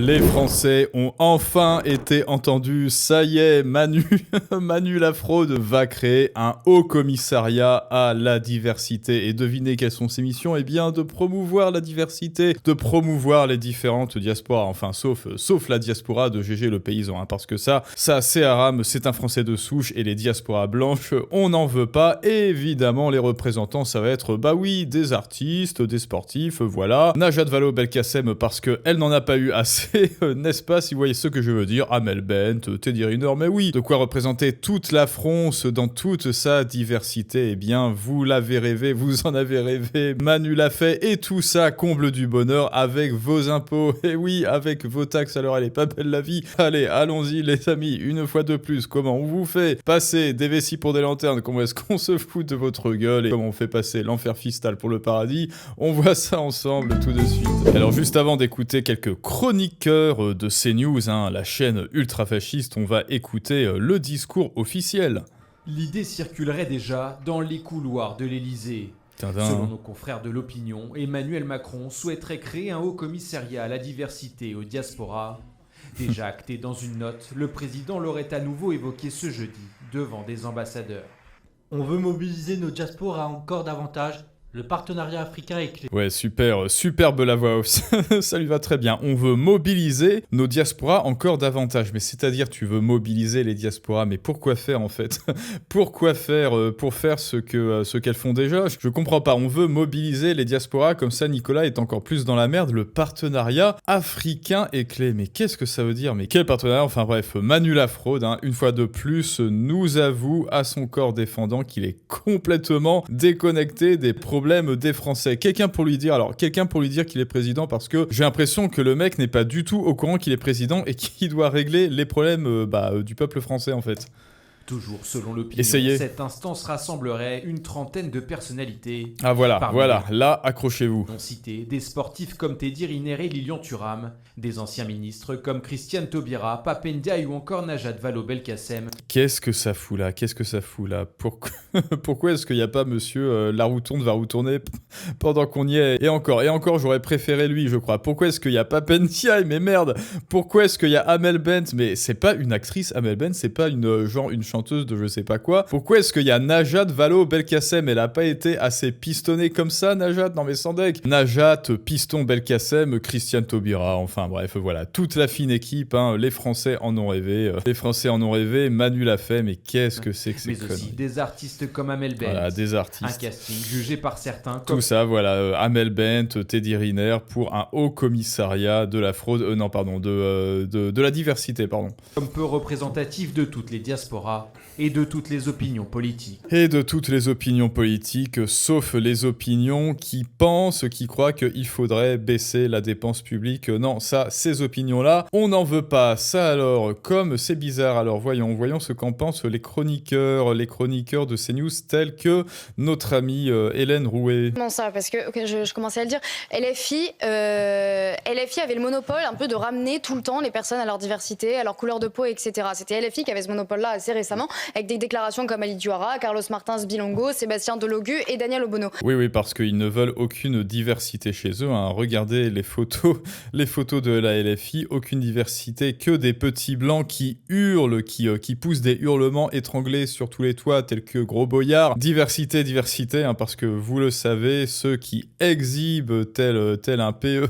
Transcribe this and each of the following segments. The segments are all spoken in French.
Les Français ont enfin été entendus. Ça y est, Manu Lafraude va créer un haut commissariat à la diversité. Et devinez quelles sont ses missions? Eh bien, de promouvoir la diversité, de promouvoir les différentes diasporas. Enfin, sauf la diaspora de Gégé le paysan. Parce que ça c'est Aram, c'est un Français de souche. Et les diasporas blanches, on n'en veut pas. Et évidemment, les représentants, ça va être, bah oui, des artistes, des sportifs, voilà. Najat Vallaud-Belkacem, parce qu'elle n'en a pas eu assez. N'est-ce pas, si vous voyez ce que je veux dire? Amel Bent, Teddy Riner, mais oui, de quoi représenter toute la France dans toute sa diversité. Eh bien, vous l'avez rêvé, vous en avez rêvé, Manu l'a fait, et tout ça comble du bonheur avec vos impôts. Et oui, avec vos taxes, alors elle est pas belle la vie. Allez, allons-y les amis, une fois de plus, comment on vous fait passer des vessies pour des lanternes? Comment est-ce qu'on se fout de votre gueule? Et comment on fait passer l'enfer fiscal pour le paradis? On voit ça ensemble tout de suite. Alors juste avant d'écouter quelques chroniqueurs de CNews, la chaîne ultra-fasciste, on va écouter le discours officiel. L'idée circulerait déjà dans les couloirs de l'Élysée. Selon nos confrères de l'opinion, Emmanuel Macron souhaiterait créer un haut commissariat à la diversité et aux diasporas. Déjà acté dans une note, le président l'aurait à nouveau évoqué ce jeudi devant des ambassadeurs. On veut mobiliser nos diasporas encore davantage. Le partenariat africain est clé. Ouais, superbe la voix off, ça lui va très bien. On veut mobiliser nos diasporas encore davantage. Mais c'est-à-dire, tu veux mobiliser les diasporas, mais pourquoi faire en fait? Pourquoi faire pour faire ce qu'elles font déjà? Je comprends pas, on veut mobiliser les diasporas, comme ça Nicolas est encore plus dans la merde. Le partenariat africain est clé. Mais qu'est-ce que ça veut dire? Mais quel partenariat? Enfin bref, Manu Lafraude, une fois de plus, nous avoue à son corps défendant qu'il est complètement déconnecté des problèmes des Français. Quelqu'un pour lui dire qu'il est président, parce que j'ai l'impression que le mec n'est pas du tout au courant qu'il est président et qu'il doit régler les problèmes du peuple français en fait. Toujours selon l'opinion, cette instance rassemblerait une trentaine de personnalités. Ah voilà, là, accrochez-vous. On citait des sportifs comme Teddy Riner et Lilian Thuram, des anciens ministres comme Christiane Taubira, Pape Ndiaye ou encore Najat Vallaud-Belkacem. Qu'est-ce que ça fout là? Pourquoi est-ce qu'il n'y a pas monsieur Laroutourne va retourner pendant qu'on y est? Et encore, j'aurais préféré lui, je crois. Pourquoi est-ce qu'il n'y a pas Pape Ndiaye? Mais merde! Pourquoi est-ce qu'il y a Amel Bent? Mais c'est pas une actrice, Amel Bent, c'est pas une chanteuse de je sais pas quoi. Pourquoi est-ce qu'il y a Najat Vallaud-Belkacem? Elle a pas été assez pistonnée comme ça, Najat? Non mais sans deck. Najat, Piston Belkacem, Christiane Taubira, enfin bref, voilà. Toute la fine équipe, les Français en ont rêvé. Manu l'a fait, mais qu'est-ce que c'est que ces conneries? Mais aussi des artistes comme Amel Bent. Voilà, des artistes. Un casting jugé par certains comme... Tout ça, voilà. Amel Bent, Teddy Riner pour un haut commissariat de la fraude... de la diversité, pardon. Comme peu représentatif de toutes les diasporas et de toutes les opinions politiques. Sauf les opinions qui croient qu'il faudrait baisser la dépense publique. Non, ça, ces opinions-là, on n'en veut pas. Ça alors, comme c'est bizarre, alors voyons ce qu'en pensent les chroniqueurs de CNews, tels que notre amie Hélène Rouet. Comment ça? Parce que je commençais à le dire, LFI avait le monopole un peu de ramener tout le temps les personnes à leur diversité, à leur couleur de peau, etc. C'était LFI qui avait ce monopole-là assez récemment, avec des déclarations comme Ali Diouara, Carlos Martins Bilongo, Sébastien Delogu et Daniel Obono. Oui, parce qu'ils ne veulent aucune diversité chez eux. Regardez les photos de la LFI, aucune diversité, que des petits blancs qui hurlent, qui poussent des hurlements étranglés sur tous les toits, tels que Gros Boyard. Diversité, parce que vous le savez, ceux qui exhibent tel un PE,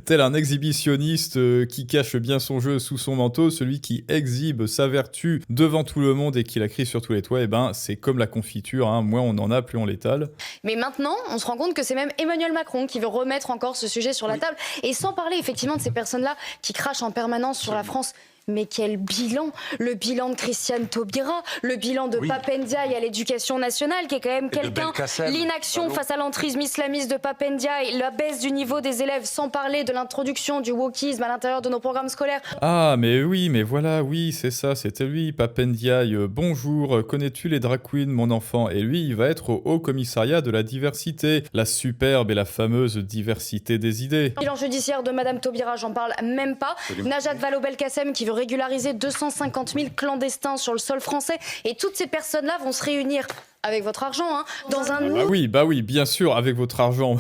tel un exhibitionniste qui cache bien son jeu sous son manteau, celui qui exhibe sa vertu devant tout le monde et qui la crie sur tous les toits, c'est comme la confiture, moins on en a, plus on l'étale. Mais maintenant, on se rend compte que c'est même Emmanuel Macron qui veut remettre encore ce sujet sur la table, et sans parler effectivement de ces personnes-là qui crachent en permanence sur la France. Mais quel bilan! Le bilan de Christiane Taubira, le bilan de Pape Ndiaye à l'éducation nationale, qui est quand même quelqu'un, l'inaction face à l'entrisme islamiste de Pape Ndiaye, la baisse du niveau des élèves, sans parler de l'introduction du wokisme à l'intérieur de nos programmes scolaires. Ah, mais voilà, c'est ça, c'était lui, Pape Ndiaye. Bonjour, connais-tu les drag queens, mon enfant? Et lui, il va être au Haut Commissariat de la diversité, la superbe et la fameuse diversité des idées. Le bilan judiciaire de Madame Taubira, j'en parle même pas. Najat Vallaud-Belkacem qui veut régulariser 250 000 clandestins sur le sol français, et toutes ces personnes-là vont se réunir avec votre argent, hein, dans un... Bah oui, bien sûr, avec votre argent,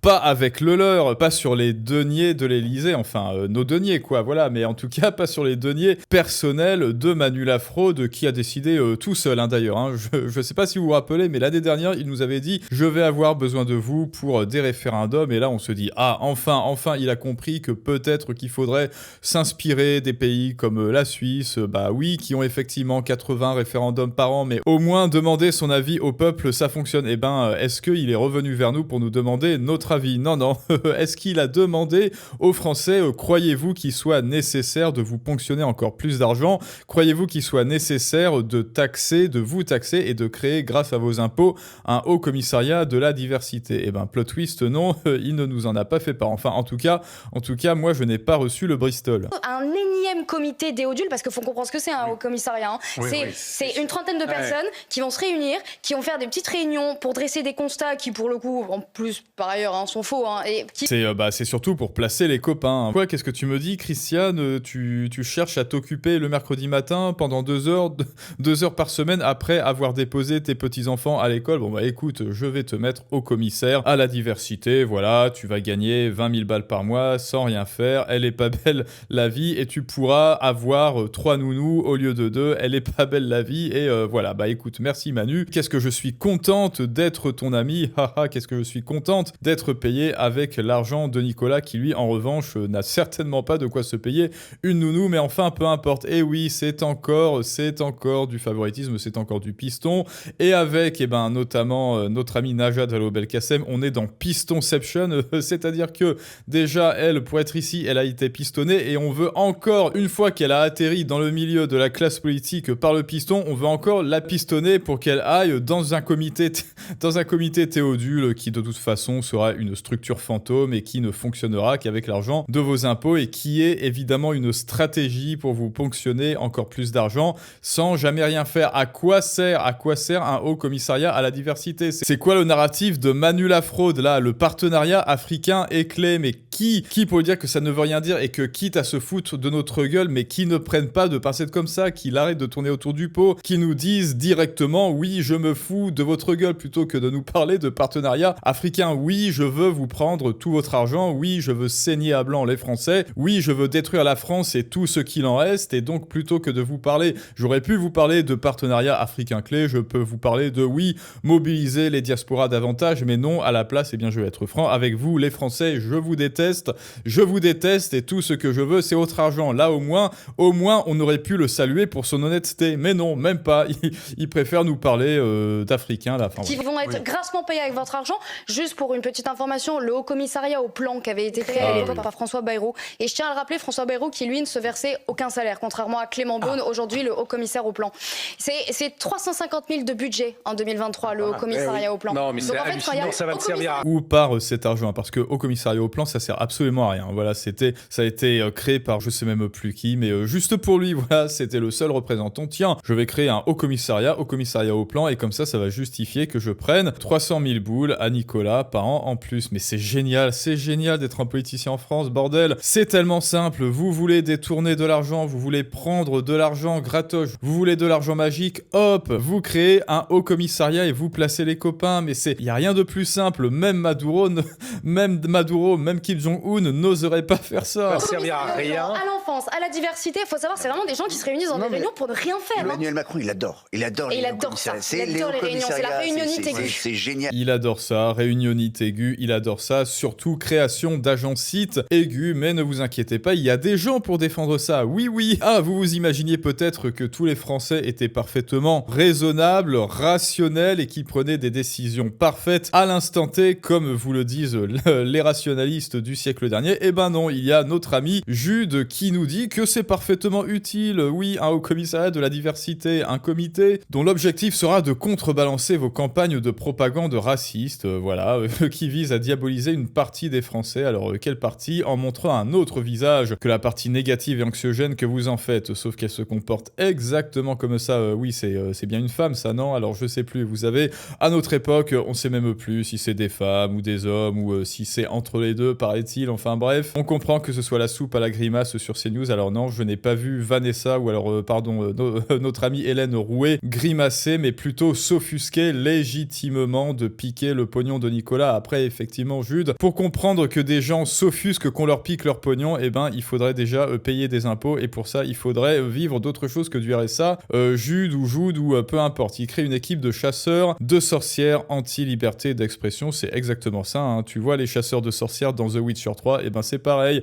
pas avec le leur, pas sur les deniers de l'Élysée, enfin, nos deniers, quoi, voilà, mais en tout cas, pas sur les deniers personnels de Manu Lafraude, qui a décidé tout seul, hein, d'ailleurs, hein. Je sais pas si vous vous rappelez, mais l'année dernière, il nous avait dit « Je vais avoir besoin de vous pour des référendums », et là, on se dit « Ah, enfin, il a compris que peut-être qu'il faudrait s'inspirer des pays comme la Suisse, bah oui, qui ont effectivement 80 référendums par an, mais au moins demander son avis au peuple, ça fonctionne. Eh ben, est-ce qu'il est revenu vers nous pour nous demander notre avis? Non. Est-ce qu'il a demandé aux Français, croyez-vous qu'il soit nécessaire de vous ponctionner encore plus d'argent? Croyez-vous qu'il soit nécessaire de vous taxer et de créer, grâce à vos impôts, un haut commissariat de la diversité? Eh ben, plot twist, non, il ne nous en a pas fait part. Enfin, en tout cas, moi, je n'ai pas reçu le Bristol. Un énième comité Déodule, parce qu'il faut comprendre ce que c'est un haut commissariat. Hein. C'est une trentaine de personnes qui vont se réunir, qui vont faire des petites réunions pour dresser des constats qui, pour le coup, en plus, par ailleurs, hein, sont faux. Hein, et qui... C'est surtout pour placer les copains. Quoi, qu'est-ce que tu me dis, Christiane? Tu cherches à t'occuper le mercredi matin pendant 2 heures par semaine après avoir déposé tes petits-enfants à l'école? Bon, bah écoute, je vais te mettre au commissaire à la diversité. Voilà, tu vas gagner 20 000 balles par mois sans rien faire. Elle est pas belle, la vie, et tu pourras avoir 3 nounous au lieu de 2. Elle est pas belle, la vie, et voilà. Bah écoute, merci Manu. Qu'est-ce que je suis contente d'être ton ami. Haha, qu'est-ce que je suis contente d'être payé avec l'argent de Nicolas, qui lui, en revanche, n'a certainement pas de quoi se payer une nounou, mais enfin, peu importe. Et oui, c'est encore du favoritisme, c'est encore du piston. Et avec, notamment, notre ami Najat Vallaud-Belkacem, on est dans Pistonception, c'est-à-dire que déjà, elle, pour être ici, elle a été pistonnée, et on veut encore, une fois qu'elle a atterri dans le milieu de la classe politique par le piston, on veut encore la pistonner pour qu'elle aille dans un comité Théodule, qui de toute façon sera une structure fantôme et qui ne fonctionnera qu'avec l'argent de vos impôts, et qui est évidemment une stratégie pour vous ponctionner encore plus d'argent sans jamais rien faire. À quoi sert un haut commissariat à la diversité? C'est quoi le narratif de Manu Lafraude là? Le partenariat africain est clé, mais qui pourrait dire que ça ne veut rien dire, et que quitte à se foutre de notre gueule, mais qui ne prennent pas de pincettes comme ça, qui arrêtent de tourner autour du pot, qui nous disent directement oui, je me fous de votre gueule, plutôt que de nous parler de partenariat africain. Oui, je veux vous prendre tout votre argent, oui, je veux saigner à blanc les Français, oui, je veux détruire la France et tout ce qu'il en reste, et donc plutôt que de vous parler, j'aurais pu vous parler de partenariat africain clé, je peux vous parler de oui, mobiliser les diasporas davantage, mais non, à la place, je vais être franc avec vous, les Français, je vous déteste, et tout ce que je veux, c'est votre argent. Là, au moins, on aurait pu le saluer pour son honnêteté, mais non, même pas, il préfère nous parler d'Africains, là. Qui vont être grassement payés avec votre argent. Juste pour une petite information, le haut commissariat au plan qui avait été créé à l'époque par François Bayrou, et je tiens à le rappeler, François Bayrou qui lui ne se versait aucun salaire, contrairement à Clément Beaune, aujourd'hui le haut commissaire au plan. C'est 350 000 de budget en 2023, le haut commissariat au plan. Non, mais c'est hallucinant, ça va te servir à... Ou par cet argent, parce que au commissariat au plan, ça sert absolument à rien. Voilà, ça a été créé par je sais même plus qui, mais juste pour lui, voilà, c'était le seul représentant. Tiens, je vais créer un haut commissariat au plan, et comme ça va justifier que je prenne 300 000 boules à Nicolas par an en plus. Mais c'est génial d'être un politicien en France, bordel. C'est tellement simple, vous voulez détourner de l'argent, vous voulez prendre de l'argent gratos, vous voulez de l'argent magique, hop, vous créez un haut commissariat et vous placez les copains. Mais y a rien de plus simple, même Maduro, même Kim Jong-un n'oserait pas faire ça. Ça servira à rien. À l'enfance, à la diversité, il faut savoir, c'est vraiment des gens qui se réunissent dans des réunions pour ne rien faire. Emmanuel Macron, il adore les réunions. C'est les réunions, c'est la réunionite aiguë. C'est génial. Il adore ça, réunionite aiguë, il adore ça, surtout création d'agences aiguës, mais ne vous inquiétez pas, il y a des gens pour défendre ça, oui. Ah, vous vous imaginiez peut-être que tous les Français étaient parfaitement raisonnables, rationnels, et qui prenaient des décisions parfaites à l'instant T, comme vous le disent les rationalistes du siècle dernier. Eh ben non, il y a notre ami Jude qui nous dit que c'est parfaitement utile, oui, un haut commissariat de la diversité, un comité dont l'objectif sera de contrebalancer vos campagnes de propagande raciste, qui vise à diaboliser une partie des Français. Alors, quelle partie? En montrant un autre visage que la partie négative et anxiogène que vous en faites, sauf qu'elle se comporte exactement comme ça. Oui, c'est bien une femme, ça, non? Alors, je sais plus, vous savez, à notre époque, on sait même plus si c'est des femmes ou des hommes, ou si c'est entre les deux, paraît-il, enfin bref. On comprend que ce soit la soupe à la grimace sur CNews. Alors non, je n'ai pas vu Vanessa, ou alors, notre amie Hélène Rouet grimacer, mais plutôt s'offusquer légitimement de piquer le pognon de Nicolas. Après, effectivement, Jude, pour comprendre que des gens s'offusquent qu'on leur pique leur pognon, eh ben, il faudrait déjà payer des impôts, et pour ça, il faudrait vivre d'autre chose que du RSA. Jude ou Jude, ou peu importe. Il crée une équipe de chasseurs de sorcières anti-liberté d'expression. C'est exactement ça, hein. Tu vois les chasseurs de sorcières dans The Witcher 3, eh ben, c'est pareil,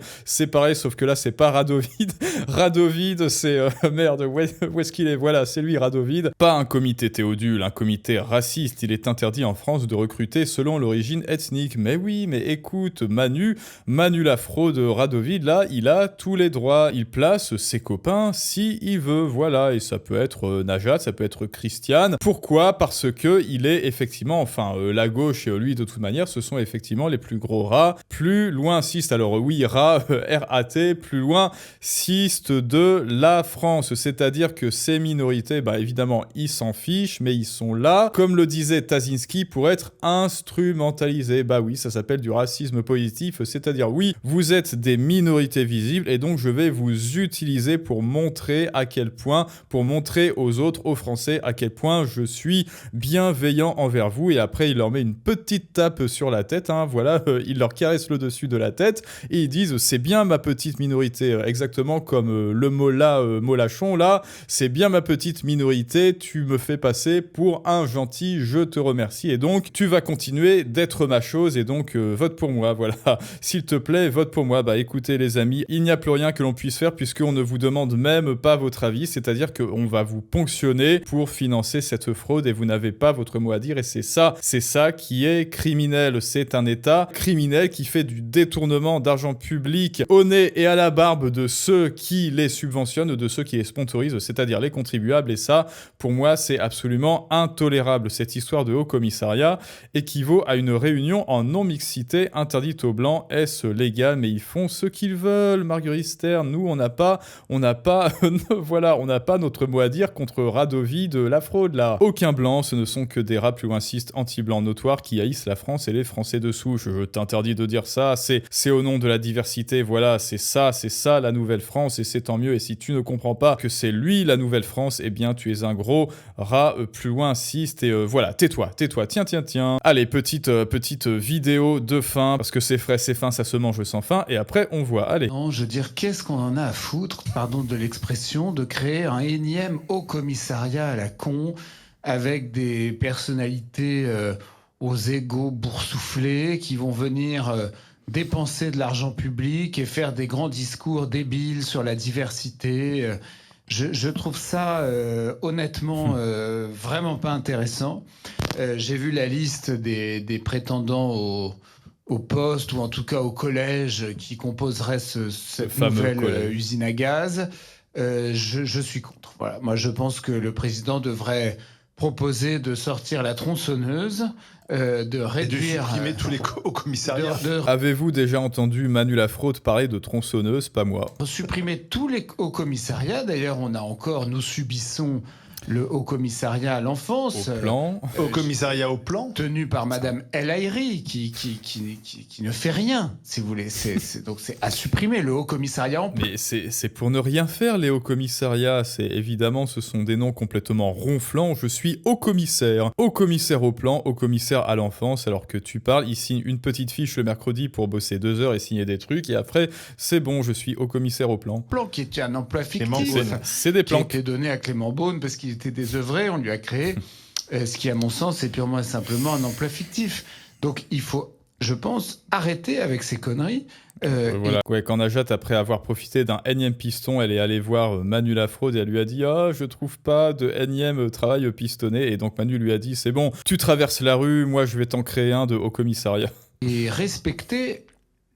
sauf que là, c'est pas Radovid. Radovid, c'est... merde, où est-ce qu'il est ? Voilà, c'est lui, Radovid. Pas un comité Théodule, un comité raciste. Il est interdit en France de recruter selon l'origine ethnique. Mais oui, mais écoute, Manu la fraude, Radovid, là, il a tous les droits. Il place ses copains si il veut, voilà. Et ça peut être Najat, ça peut être Christiane. Pourquoi ? Parce que il est effectivement, la gauche et lui, de toute manière, ce sont effectivement les plus gros rats. Plus loin, ciste, alors oui, rat, R-A-T, plus loin, ciste de la France. C'est-à-dire que ces minorités, évidemment, ils s'en fichent, mais ils sont là, comme le disait Tazinski, pour être instrumentalisés. Oui, ça s'appelle du racisme positif, c'est-à-dire, oui, vous êtes des minorités visibles, et donc je vais vous utiliser pour montrer aux autres, aux Français, à quel point je suis bienveillant envers vous, et après, il leur met une petite tape sur la tête, hein, voilà, il leur caresse le dessus de la tête, et ils disent, c'est bien ma petite minorité, exactement comme le molachon, là, c'est bien ma petite minorité, tu me fais passer pour un gentil, je te remercie, et donc, tu vas continuer d'être ma chose, et donc, vote pour moi, voilà, s'il te plaît, vote pour moi. Écoutez les amis, il n'y a plus rien que l'on puisse faire, puisqu'on ne vous demande même pas votre avis, c'est-à-dire qu'on va vous ponctionner pour financer cette fraude, et vous n'avez pas votre mot à dire, et c'est ça qui est criminel, c'est un État criminel qui fait du détournement d'argent public au nez et à la barbe de ceux qui les subventionnent, de ceux qui les sponsorisent, c'est-à-dire les contribuables, et ça, pour moi, c'est absolument intolérable. Cette histoire de haut commissariat équivaut à une réunion en non-mixité interdite aux Blancs. Est-ce légal ? Mais ils font ce qu'ils veulent, Marguerite Stern. Nous, on n'a pas notre mot à dire contre Radovid, la fraude, là. Aucun Blanc, ce ne sont que des rats plus insistent anti-blancs notoires qui haïssent la France et les Français de souche. Je t'interdis de dire ça, c'est au nom de la diversité, voilà, c'est ça la nouvelle France, et c'est tant mieux. Et si tu ne comprends pas que c'est lui la nouvelle France, eh bien tu es un gros rat plus loin insiste, et voilà, tais-toi, tiens. Allez, petite vidéo de fin, parce que c'est frais, c'est fin, ça se mange sans fin, et après on voit, allez. Non, je veux dire, qu'est-ce qu'on en a à foutre, pardon de l'expression, de créer un énième haut commissariat à la con, avec des personnalités aux égos boursouflés qui vont venir dépenser de l'argent public et faire des grands discours débiles sur la diversité. Je trouve ça honnêtement vraiment pas intéressant. J'ai vu la liste des prétendants au poste, ou en tout cas au collège qui composerait cette nouvelle usine à gaz. Je suis contre. Voilà. Moi, je pense que le président devrait proposer de sortir la tronçonneuse, de réduire... de supprimer tous les hauts commissariats. Avez-vous déjà entendu Manu la fraude parler de tronçonneuse? Pas moi. Supprimer tous les hauts commissariats. D'ailleurs, nous subissons le Haut Commissariat à l'enfance. Au plan. Haut Commissariat au plan. Tenu par Madame El Haïry, qui ne fait rien, si vous voulez. Donc c'est à supprimer, le Haut Commissariat en plan. Mais c'est pour ne rien faire, les Hauts Commissariats. Évidemment, ce sont des noms complètement ronflants. Je suis Haut Commissaire au plan, Haut Commissaire à l'enfance, alors que tu parles, il signe une petite fiche le mercredi pour bosser 2 heures et signer des trucs, et après, c'est bon, je suis Haut Commissaire au plan. Plan qui était un emploi fictif. C'est des plans. Qui a été donné à Clément Beaune parce qu'il était désœuvré, on lui a créé ce qui, à mon sens, est purement et simplement un emploi fictif. Donc il faut, je pense, arrêter avec ces conneries. Voilà. Ouais, quand Najat, après avoir profité d'un énième piston, elle est allée voir Manu la fraude et elle lui a dit « Ah, je trouve pas de énième travail pistonné ». Et donc Manu lui a dit « C'est bon, tu traverses la rue, moi je vais t'en créer un de haut commissariat ». Et respecter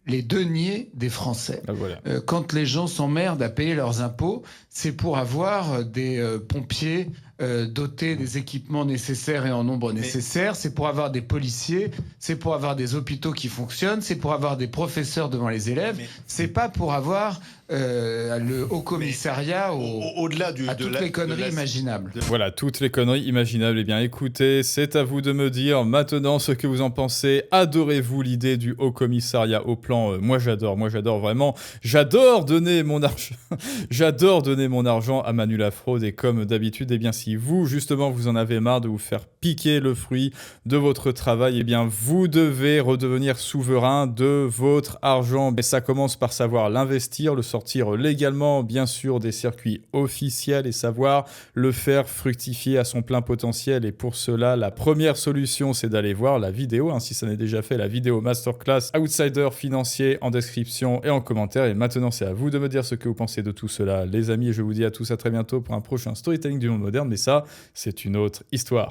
les deniers des Français. Ah, voilà. Quand les gens s'emmerdent à payer leurs impôts, c'est pour avoir des pompiers doter des équipements nécessaires et en nombre nécessaire, c'est pour avoir des policiers, c'est pour avoir des hôpitaux qui fonctionnent, c'est pour avoir des professeurs devant les élèves, c'est pas pour avoir le haut commissariat au-delà à toutes les conneries imaginables. Voilà, toutes les conneries imaginables. Eh bien, écoutez, c'est à vous de me dire maintenant ce que vous en pensez. Adorez-vous l'idée du haut commissariat au plan? Moi, j'adore vraiment. J'adore donner mon argent. J'adore donner mon argent à Manu la fraude. Et comme d'habitude, eh bien, si vous, justement, vous en avez marre de vous faire piquer le fruit de votre travail, eh bien, vous devez redevenir souverain de votre argent. Et ça commence par savoir l'investir, le sortir légalement, bien sûr, des circuits officiels et savoir le faire fructifier à son plein potentiel. Et pour cela, la première solution, c'est d'aller voir la vidéo, si ça n'est déjà fait, la vidéo masterclass Outsider financier en description et en commentaire. Et maintenant, c'est à vous de me dire ce que vous pensez de tout cela, les amis. Je vous dis à tous à très bientôt pour un prochain storytelling du monde moderne, mais ça, c'est une autre histoire.